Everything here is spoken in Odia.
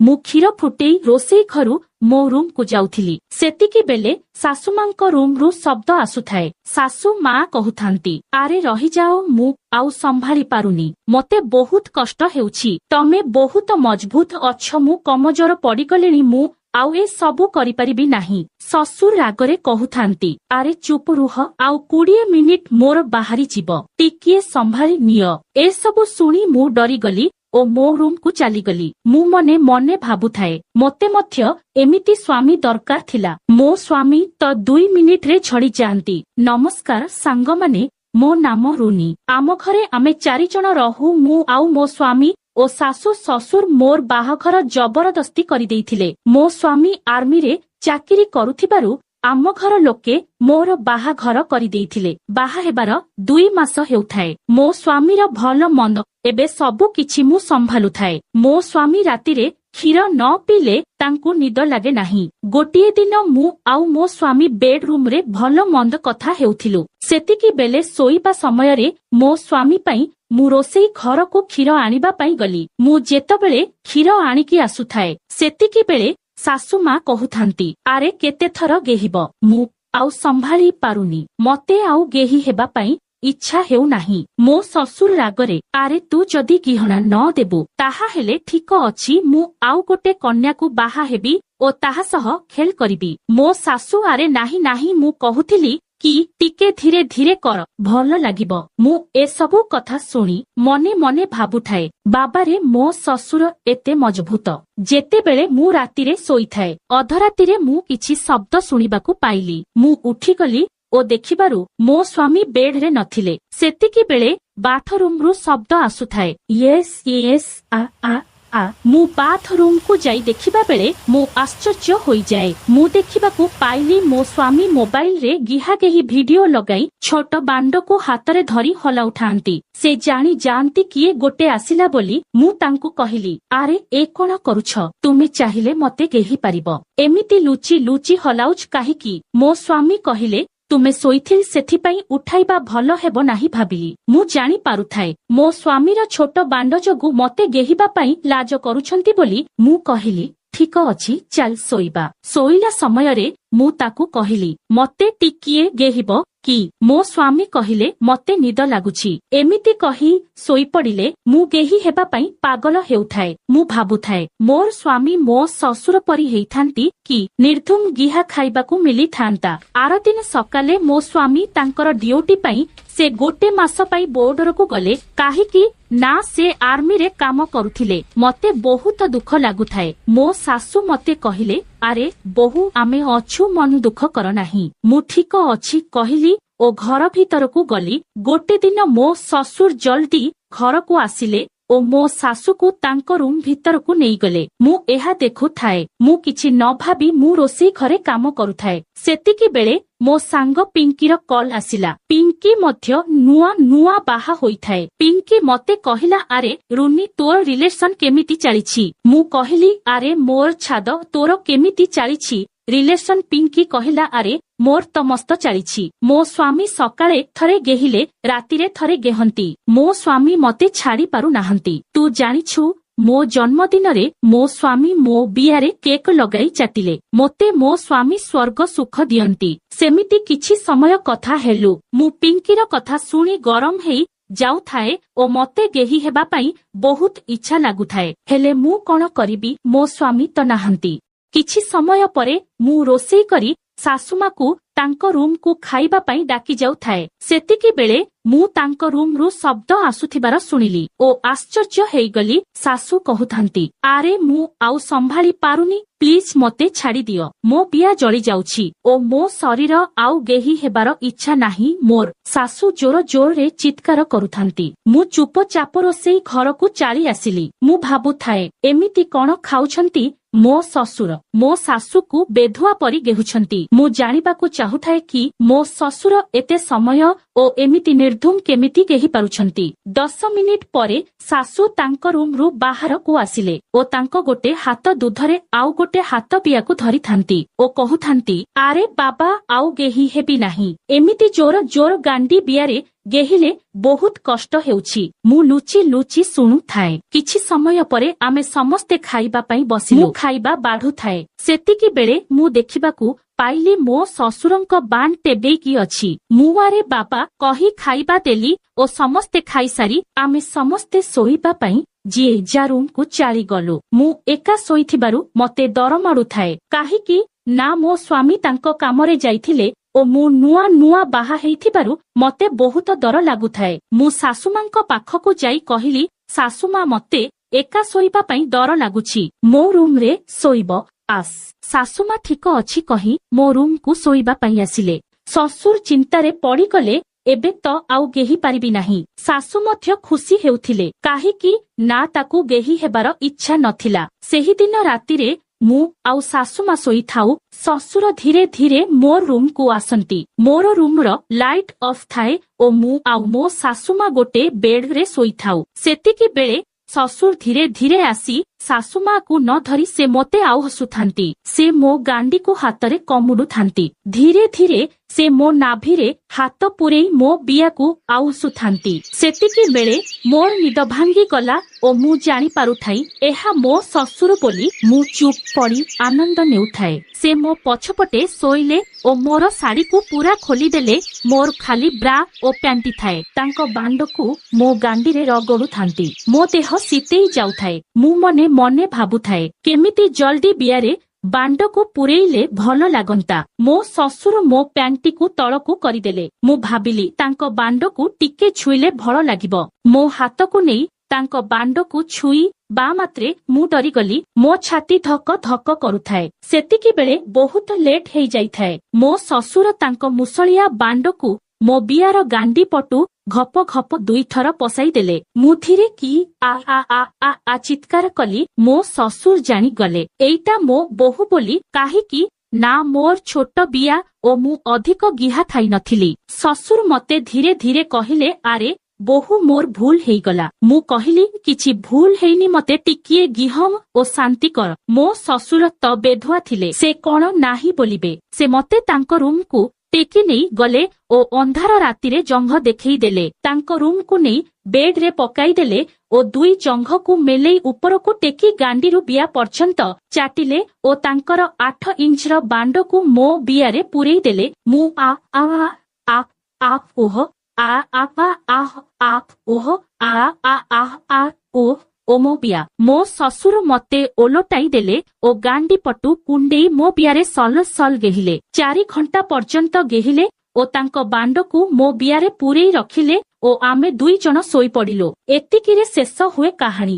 ମୁଁ କ୍ଷୀର ଫୁଟେଇ ରୋଷେଇ ଘରୁ ମୋ ରୁମକୁ ଯାଉଥିଲି। ସେତିକି ବେଲେ ଶାଶୁମାଙ୍କ ରୁମରୁ ଶବ୍ଦ ଆସୁଥାଏ। ଶାଶୁ ମା କହୁଥାନ୍ତି, ଆରେ ରହିଯାଅ, ମୁଁ ଆଉ ସମ୍ଭାଳି ପାରୁନି, ମତେ ବହୁତ କଷ୍ଟ ହେଉଛି। ତମେ ବହୁତ ମଜବୁତ ଅଛ, ମୁଁ କମଜୋର ପଡିଗଲିଣି, ମୁଁ ଆଉ ଏ ସବୁ କରିପାରିବି ନାହିଁ। ଶ୍ୱଶୁର ରାଗରେ କହୁଥାନ୍ତି, ଆରେ ଚୁପ ରୁହ, ଆଉ 20 ମିନିଟ୍ ମୋର ବାହାରି ଯିବ, ଟିକିଏ ସମ୍ଭାଳି ନିଅ। ଏସବୁ ଶୁଣି ମୁଁ ଡରିଗଲି ଓ ମୋ ରୁମକୁ ଚାଲିଗଲି। ମୁଁ ମନେ ମନେ ଭାବୁଥାଏ, ମୋତେ ମଧ୍ୟ ଏମିତି ସ୍ୱାମୀ ଦରକାର ଥିଲା। ମୋ ସ୍ୱାମୀ ତ 2 ମିନିଟରେ ଝଡ଼ି ଯାଆନ୍ତି। ନମସ୍କାର ସାଙ୍ଗମାନେ, ମୋ ନାମ ରୁନି। ଆମ ଘରେ ଆମେ 4 ଜଣ ରହୁ। ମୁଁ ଆଉ ମୋ ସ୍ୱାମୀ ଓ ଶାଶୁ ଶ୍ୱଶୁର ମୋର ବାହାଘର ଜବରଦସ୍ତି କରିଦେଇଥିଲେ। ମୋ ସ୍ୱାମୀ ଆର୍ମିରେ ଚାକିରି କରୁଥିବାରୁ ଆମ ଘର ଲୋକେ ମୋର ବାହାଘର କରିଦେଇଥିଲେ। ବାହା ହେବାର 2 ମାସ ହେଉଥାଏ। ମୋ ସ୍ୱାମୀର ଭଲ ମନ୍ଦ ଏବେ ସବୁ କିଛି ମୁଁ ସମ୍ଭାଳୁଥାଏ। ମୋ ସ୍ୱାମୀ ରାତିରେ କ୍ଷୀର ନ ପିଇଲେ ତାଙ୍କୁ ନିଦ ଲାଗେ ନାହିଁ। ଗୋଟିଏ ଦିନ ମୁଁ ଆଉ ମୋ ସ୍ୱାମୀ ବେଡରୁମରେ ଭଲ ମନ୍ଦ କଥା ହେଉଥିଲୁ। ସେତିକି ବେଲେ ଶୋଇବା ସମୟରେ ମୋ ସ୍ୱାମୀ ପାଇଁ ମୁଁ ରୋଷେଇ ଘରକୁ କ୍ଷୀର ଆଣିବା ପାଇଁ ଗଲି। ମୁଁ ଯେତେବେଳେ କ୍ଷୀର ଆଣିକି ଆସୁଥାଏ, ସେତିକି ବେଳେ ଶାଶୁ ମା କହୁଥାନ୍ତି, ଆରେ କେତେଥର ଗେହିବ, ମୁଁ ଆଉ ସମ୍ଭାଳି ପାରୁନି, ମତେ ଆଉ ଗେହି ହେବା ପାଇଁ ଇଚ୍ଛା ହେଉନାହିଁ। ମୋ ଶ୍ୱଶୁର ରାଗରେ, ଆରେ ତୁ ଯଦି ଗିହଣା ନ ଦେବୁ ତାହାହେଲେ ଠିକ ଅଛି, ମୁଁ ଆଉ ଗୋଟେ କନ୍ୟାକୁ ବାହା ହେବି ଓ ତାହା ସହ ଖେଳ କରିବି। ମୋ ଶାଶୁ, ଆରେ ନାହିଁ ନାହିଁ, ମୁଁ କହୁଥିଲି କି ଟିକେ ଧୀରେ ଧୀରେ କର, ଭଲ ଲାଗିବ। ମୁଁ ଏସବୁ କଥା ଶୁଣି ମନେ ମନେ ଭାବୁଥାଏ, ବାବାରେ ମୋ ଶ୍ୱଶୁର ଏତେ ମଜବୁତ। ଯେତେବେଳେ ମୁଁ ରାତିରେ ଶୋଇଥାଏ, ଅଧରାତିରେ ମୁଁ କିଛି ଶବ୍ଦ ଶୁଣିବାକୁ ପାଇଲି। ମୁଁ ଉଠିଗଲି ଓ ଦେଖିବାରୁ ମୋ ସ୍ୱାମୀ ବେଡରେ ନଥିଲେ। ସେତିକି ବେଳେ ବାଥରୁମରୁ ଶବ୍ଦ ଆସୁଥାଏ, ୟେସ୍ ୟେସ୍ ଆ ଆ ଆ। ମୁଁ ବାଥରୁମକୁ ଯାଇ ଦେଖିବା ବେଳେ ମୁଁ ଆଶ୍ଚର୍ଯ୍ୟ ହୋଇଯାଏ। ମୁଁ ଦେଖିବାକୁ ପାଇଲି ମୋ ସ୍ୱାମୀ ମୋବାଇଲରେ ଗିହାଗେହି ଭିଡିଓ ଲଗାଇ ଛୋଟ ବାଣ୍ଡକୁ ହାତରେ ଧରି ହଲାଉଥାନ୍ତି। ସେ ଜାଣି ଯାଆନ୍ତି କିଏ ଗୋଟେ ଆସିଲା ବୋଲି। ମୁଁ ତାଙ୍କୁ କହିଲି, ଆରେ ଏ କଣ କରୁଛ? ତୁମେ ଚାହିଁଲେ ମତେ ଗେହି ପାରିବ, ଏମିତି ଲୁଚି ଲୁଚି ହଲାଉଛ କାହିଁକି? ମୋ ସ୍ୱାମୀ କହିଲେ, ତୁମେ ଶୋଇଥିଲି ସେଥିପାଇଁ ଉଠାଇବା ଭଲ ହେବ ନାହିଁ ଭାବିଲି। ମୁଁ ଜାଣି ପାରୁଥାଏ ମୋ ସ୍ୱାମୀର ଛୋଟ ବାଣ୍ଡ ଯୋଗୁଁ ମତେ ଗେହିବା ପାଇଁ ଲାଜ କରୁଛନ୍ତି ବୋଲି। ମୁଁ କହିଲି, ଠିକ ଅଛି, ଚାଲ ଶୋଇବା। ଶୋଇଲା ସମୟରେ ମୁଁ ତାକୁ କହିଲି, ମତେ ଟିକିଏ ଗେହିବ କି? ମୋ ସ୍ୱାମୀ କହିଲେ, ମତେ ନିଦ ଲାଗୁଛି। ଏମିତି କହି ଶୋଇପଡ଼ିଲେ। ମୁଁ ଗେହି ହେବା ପାଇଁ ପାଗଳ ହେଉଥାଏ। ମୁଁ ଭାବୁଥାଏ, ମୋର ସ୍ୱାମୀ ମୋ ଶ୍ୱଶୁର ପରି ହେଇଥାନ୍ତି କି ନିର୍ଧୁମ ଗିହା ଖାଇବାକୁ ମିଳିଥାନ୍ତା। ଆରଦିନ ସକାଳେ ମୋ ସ୍ୱାମୀ ତାଙ୍କର ଡ୍ୟୁଟି ପାଇଁ ସେ 1 ମାସ ପାଇଁ ବୋର୍ଡରକୁ ଗଲେ। କାହିଁକି ନା ସେ ଆର୍ମିରେ କାମ କରୁଥିଲେ। ମତେ ବହୁତ ଦୁଃଖ ଲାଗୁଥାଏ। ମୋ ଶାଶୁ ମତେ କହିଲେ, ଆରେ ବୋହୂ, ଆମେ ଅଛୁ, ମନ ଦୁଃଖ କର ନାହିଁ। ମୁଁ ଠିକ ଅଛି କହିଲି ଓ ଘର ଭିତରକୁ ଗଲି। ଗୋଟେ ଦିନ ମୋ ଶ୍ୱଶୁର ଜଲ୍ଦି ଘରକୁ ଆସିଲେ ଓ ମୋ ଶାଶୁକୁ ତାଙ୍କ ରୁମ ଭିତରକୁ ନେଇଗଲେ। ମୁଁ ଏହା ଦେଖୁଥାଏ। ମୁଁ କିଛି ନ ଭାବି ମୁଁ ରୋଷେଇ ଘରେ କାମ କରୁଥାଏ। ସେତିକି ବେଳେ ମୋ ସାଙ୍ଗ ପିଙ୍କିର କଲ୍ ଆସିଲା। ପିଙ୍କି ମଧ୍ୟ ନୂଆ ନୂଆ ବାହା ହୋଇଥାଏ। ପିଙ୍କି ମତେ କହିଲା, ଆରେ ରୁନି, ତୋର ରିଲେସନ କେମିତି ଚାଲିଛି? ମୁଁ କହିଲି, ଆରେ ମୋର ଛାଦ, ତୋର କେମିତି ଚାଲିଛି ରିଲେସନ? ପିଙ୍କି କହିଲା, ଆରେ ମୋର ତ ମସ୍ତ ଚାଲିଛି। ମୋ ସ୍ୱାମୀ ସକାଳେ ଥରେ ଗେହିଲେ, ରାତିରେ ଥରେ ଗେହନ୍ତି। ମୋ ସ୍ୱାମୀ ମତେ ଛାଡି ପାରୁନାହାନ୍ତି। ତୁ ଜାଣିଛୁ, ମୋ ଜନ୍ମଦିନରେ ମୋ ସ୍ୱାମୀ ମୋ ବିଆରେ କେକ୍ ଲଗାଇ ଚାଟିଲେ। ମୋତେ ମୋ ସ୍ୱାମୀ ସ୍ୱର୍ଗ ସୁଖ ଦିଅନ୍ତି। ସେମିତି କିଛି ସମୟ କଥା ହେଲୁ। ମୁଁ ପିଙ୍କିର କଥା ଶୁଣି ଗରମ ହେଇ ଯାଉଥାଏ ଓ ମତେ ଗେହି ହେବା ପାଇଁ ବହୁତ ଇଚ୍ଛା ଲାଗୁଥାଏ। ହେଲେ ମୁଁ କଣ କରିବି? ମୋ ସ୍ୱାମୀ ତ ନାହାନ୍ତି। କିଛି ସମୟ ପରେ ମୁଁ ରୋଷେଇ କରି ଶାଶୁମାକୁ ତାଙ୍କ ରୁମକୁ ଖାଇବା ପାଇଁ ଡାକି ଯାଉଥାଏ। ସେତିକି ବେଳେ ମୁଁ ତାଙ୍କ ରୁମରୁ ଶବ୍ଦ ଆସୁଥିବାର ଶୁଣିଲି ଓ ଆଶ୍ଚର୍ଯ୍ୟ ହେଇଗଲି। ଶାଶୁ କହୁଥାନ୍ତି, ଆରେ ମୁଁ ଆଉ ସମ୍ଭାଳି ପାରୁନି, ପ୍ଲିଜ ମତେ ଛାଡିଦିଅ। ମୋ ବିଆ ଜଳି ଯାଉଛି ଓ ମୋ ଶରୀର ଆଉ ଗେହି ହେବାର ଇଚ୍ଛା ନାହିଁ ମୋର। ଶାଶୁ ଜୋର ଜୋରରେ ଚିତ୍କାର କରୁଥାନ୍ତି। ମୁଁ ଚୁପଚାପ ରୋଷେଇ ଘରକୁ ଚାଲି ଆସିଲି। ମୁଁ ଭାବୁଥାଏ, ଏମିତି କଣ ଖାଉଛନ୍ତି ମୋ ଶ୍ୱଶୁର? ମୋ ଶାଶୁକୁ ବେଧୁଆ ପରି ଗେହୁଛନ୍ତି। ମୁଁ ଜାଣିବାକୁ ଚାହୁଁଥାଏ କି ମୋ ଶ୍ୱଶୁର ଏତେ ସମୟ ଓ ଏମିତି ନିର୍ଧୁମ କେମିତି ଗେହି ପାରୁଛନ୍ତି। 10 ମିନିଟ୍ ପରେ ଶାଶୁ ତାଙ୍କ ରୁମରୁ ବାହାରକୁ ଆସିଲେ ଓ ତାଙ୍କ ଗୋଟେ ହାତ ଦୁଧରେ ଆଉ ଗୋଟେ ହାତ ପିଆକୁ ଧରିଥାନ୍ତି ଓ କହୁଥାନ୍ତି, ଆରେ ବାବା, ଆଉ ଗେହି ହେବି ନାହିଁ। ଏମିତି ଜୋର ଜୋର ଗାଣ୍ଡି ବିଆରେ ଗେହିଲେ ବହୁତ କଷ୍ଟ ହେଉଛି। ମୁଁ ଲୁଚି ଲୁଚି ଶୁଣୁଥାଏ। କିଛି ସମୟ ପରେ ଆମେ ସମସ୍ତେ ଖାଇବା ପାଇଁ ବସିଲୁ। ମୁଁ ଖାଇବା ବାଢୁଥାଏ। ସେତିକି ବେଳେ ମୁଁ ଦେଖିବାକୁ ପାଇଲି ମୋ ଶ୍ୱଶୁରଙ୍କ ବାନ୍ ଟେବେଇକି ଅଛି। ମୁଁ ଆରେ ବାବା କହି ଖାଇବା ଦେଲି ଓ ସମସ୍ତେ ଖାଇସାରି ଆମେ ସମସ୍ତେ ଶୋଇବା ପାଇଁ ଯିଏ ଯା ରୁମକୁ ଚାଲିଗଲୁ। ମୁଁ ଏକା ଶୋଇଥିବାରୁ ମତେ ଡର ମାଡୁଥାଏ। କାହିଁକି ନା ମୋ ସ୍ୱାମୀ ତାଙ୍କ କାମରେ ଯାଇଥିଲେ ଓ ମୁଁ ନୂଆ ବାହା ହେଇଥିବାରୁ ମତେ ବହୁତ ଡର ଲାଗୁଥାଏ। ମୁଁ ଶାଶୁମାଙ୍କ ପାଖକୁ ଯାଇ କହିଲି, ଶାଶୁମା ମତେ ଏକା ଶୋଇବା ପାଇଁ ଡର ଲାଗୁଛି। ମୋ ରୁମରେ ଶୋଇବ ଆସ୍। ଶାଶୁମା ଠିକ ଅଛି କହି ମୋ ରୁମକୁ ଶୋଇବା ପାଇଁ ଆସିଲେ। ଶ୍ୱଶୁର ଚିନ୍ତାରେ ପଡିଗଲେ। ଏବେ ତ ଆଉ ଗେହି ପାରିବି ନାହିଁ। ଶାଶୁ ମଧ୍ୟ ଖୁସି ହେଉଥିଲେ। କାହିଁକି ନା ତାକୁ ଗେହି ହେବାର ଇଚ୍ଛା ନଥିଲା। ସେହିଦିନ ରାତିରେ ମୁଁ ଆଉ ଶାଶୁମା ଶୋଇଥାଉ। ଶ୍ୱଶୁର ଧୀରେ ଧୀରେ ମୋ ରୁମକୁ ଆସନ୍ତି। ମୋର ରୁମର ଲାଇଟ୍ ଅଫ୍ ଥାଏ ଓ ମୁଁ ଆଉ ମୋ ଶାଶୁମା ଗୋଟେ ବେଡରେ ଶୋଇଥାଉ। ସେତିକି ବେଳେ ଶ୍ୱଶୁର ଧୀରେ ଧୀରେ ଆସି ଶାଶୁମାକୁ ନ ଧରି ସେ ମୋତେ ଆଉ ହସୁଥାନ୍ତି। ସେ ମୋ ଗାଣ୍ଡିକୁ ହାତରେ କମୁଡୁଥାନ୍ତି। ଧୀରେ ଧୀରେ ସେ ମୋ ନାଭିରେ ହାତ ପୂରେଇ ମୋ ବିୟାକୁ ଆଉସୁଥାନ୍ତି। ସେତିକି ବେଳେ ମୋର ନିଦ ଭାଙ୍ଗିଗଲା ଓ ମୁଁ ଜାଣିପାରୁଥାଇ ଏହା ମୋ ଶ୍ୱଶୁର ବୋଲି। ମୁଁ ଚୁପ୍ ପଡି ଆନନ୍ଦ ନେଉଥାଏ। ସେ ମୋ ପଛପଟେ ଶୋଇଲେ ଓ ମୋର ଶାଢୀକୁ ପୁରା ଖୋଲିଦେଲେ। ମୋର ଖାଲି ବ୍ରା ଓ ପ୍ୟାଣ୍ଟି ଥାଏ। ତାଙ୍କ ବାଣ୍ଡକୁ ମୋ ଗାଣ୍ଡିରେ ରଗଡୁଥାନ୍ତି। ମୋ ଦେହ ଶୀତେଇ ଯାଉଥାଏ। ମୁଁ ମନେ ମନେ ଭାବୁଥାଏ କେମିତି ଜଲ୍ଦି ବିୟାରେ ବାଣ୍ଡକୁ ପୂରେଇଲେ ଭଲ ଲାଗନ୍ତା। ମୋ ଶ୍ୱଶୁର ମୋ ପ୍ୟାଣ୍ଟିକୁ ତଳକୁ କରିଦେଲେ। ମୁଁ ଭାବିଲି ତାଙ୍କ ବାଣ୍ଡକୁ ଟିକେ ଛୁଇଁଲେ ଭଲ ଲାଗିବ। ମୋ ହାତକୁ ନେଇ ତାଙ୍କ ବାଣ୍ଡକୁ ଛୁଇଁବା ମାତ୍ରେ ମୁଁ ଡରିଗଲି। ମୋ ଛାତି ଧକ ଧକ କରୁଥାଏ। ସେତିକି ବେଳେ ବହୁତ ଲେଟ୍ ହେଇଯାଇଥାଏ। ମୋ ଶ୍ୱଶୁର ତାଙ୍କ ମୁସଳିଆ ବାଣ୍ଡକୁ ମୋ ବିୟାର ଗାଣ୍ଡି ପଟୁ ଘପ ଘପ 2 ଥର ପଶାଇ ଦେଲେ। ମୁଁ ଧୀରେ କି ଆ ଚିତ୍କାର କଲି। ମୋ ଶ୍ୱଶୁର ଜାଣିଗଲେ ଏଇଟା ମୋ ବୋହୂ ବୋଲି। କାହିଁକି ନା ମୋର ଛୋଟ ବିୟା ଓ ମୁଁ ଅଧିକ ଗିହା ଥାଇ ନଥିଲି। ଶ୍ୱଶୁର ମତେ ଧୀରେ ଧୀରେ କହିଲେ, ଆରେ ବୋହୂ ମୋର ଭୁଲ ହେଇଗଲା। ମୁଁ କହିଲି କିଛି ଭୁଲ ହେଇନି, ମତେ ଟିକିଏ ଗିହମ ଓ ଶାନ୍ତି କର। ମୋ ଶ୍ୱଶୁର ତ ବେଧୁଆ ଥିଲେ, ସେ କଣ ନାହିଁ ବୋଲିବେ। ସେ ମତେ ତାଙ୍କ ରୁମକୁ ଟେକି ନେଇ ଗଲେ ଓ ଅନ୍ଧାର ରାତିରେ ଜଙ୍ଘ ଦେଖେଇ ଦେଲେ। ତାଙ୍କ ରୁମକୁ ନେଇ ବେଡରେ ପକାଇଦେଲେ ଓ 2 ଜଙ୍ଘକୁ ମେଲେଇ ଉପରକୁ ଟେକି ଗାଣ୍ଡିରୁ ବିୟା ପର୍ଯ୍ୟନ୍ତ ଚାଟିଲେ ଓ ତାଙ୍କର 8 ଇଞ୍ଚର ବାଣ୍ଡକୁ ମୋ ବିୟାରେ ପୂରେଇ ଦେଲେ। ମୁଁ ଓହ ଓ ମୋ ବିୟା। ମୋ ଶ୍ୱଶୁର ମତେ ଓଲଟାଇ ଦେଲେ ଓ ଗାଣ୍ଡି ପଟୁ କୁଣ୍ଡେଇ ମୋ ବିୟାରେ ସଲ ସଲ ଗେହିଲେ। 4 ଘଣ୍ଟା ପର୍ଯ୍ୟନ୍ତ ଗେହିଲେ ଓ ତାଙ୍କ ବାଣ୍ଡକୁ ମୋ ବିୟାରେ ପୂରେଇ ରଖିଲେ ଓ ଆମେ 2 ଜଣ ଶୋଇପଡିଲୁ। ଏତିକିରେ ଶେଷ ହୁଏ କାହାଣୀ।